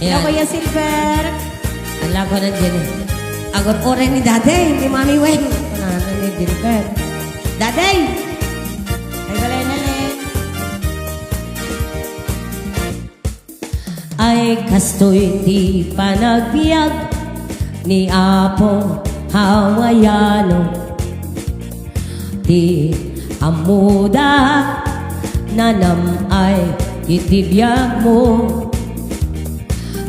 Ayan. Kuya Silver. Ala ko na dyan eh. Agot ko rin ni Daday, ni Mami Weng. Ano ni Jennifer. Daday! Ay, wala na rin. Ay kastoy di panagbiag ni Apo Hawaiano. Di amuda nanam ay itibiyag mo.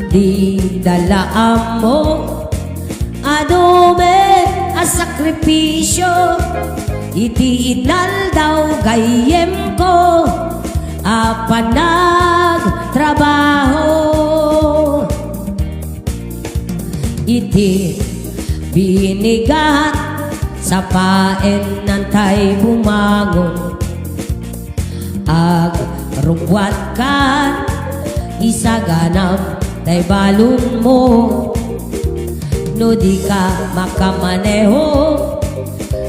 Di dalaam mo adobe a sakripisyo. Iti inal daw gayem ko apanag trabaho. Iti binigat sa paen ng tay bumangon. Ag rugwat ka isaganap tay balon mo. No di ka makamaneho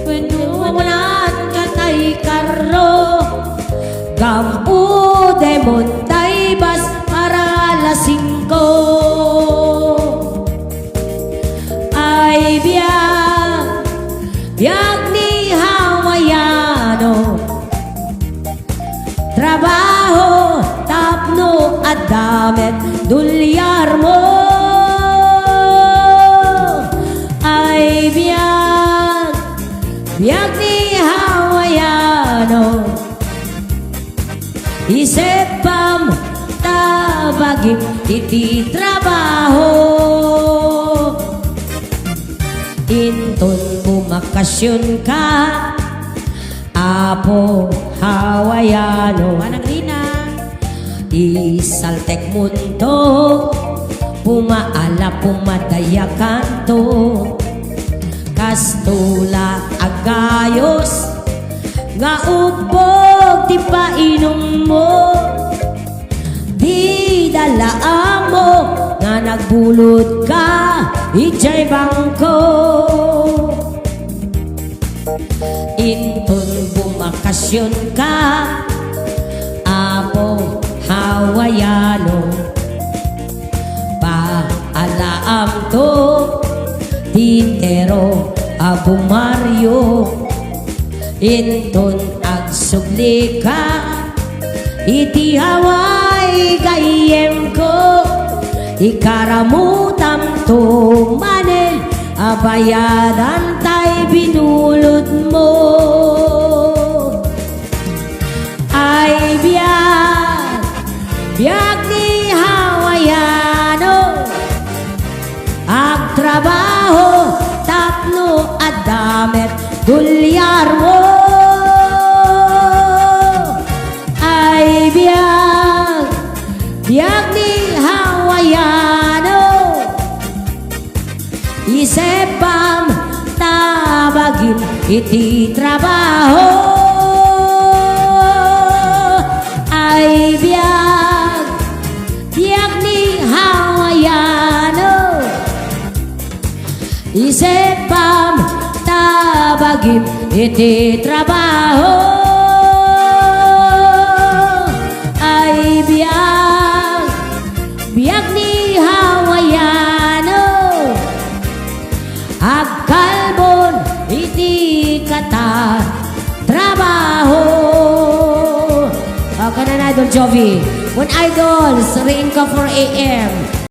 penuwanan ka tay karro. Gampu de montay bas para lasing ko. Ay biag ni Hawaiano. Trabaho tapno at damit dulyar mo. Ay biag ni Hawaiano. Isipam tabagim iti trabaho. Inton bumakasyon ka Apo Hawaiano. Manang Rina. Isaltek mundo pumaala pumadaya kanto. Kastula agayos nga ubog di painom mo. Di dalaan mo nga nagbulod ka ijay bangko. Inton bumakasyon ka Apo Hawaiano. Paalaam to titero Abu Mario. Inton agsubli ka iti Hawaii gayem ko. Ikaramutam to manel abayadan tay binulod mo. Ay biag ni Hawaiano. Ag trabaho tapno at damit dulyar mo. Ay biag ni Hawaiano. Isipam tabagin iti trabaho. Ay biag ni Hawaiano. Isipam tabagin iti trabaho. Ay biag ni Hawaiano. Agkalbon iti kata trabaho. Okay na Idol Jovi. When Idol, 3 ka 4 AM.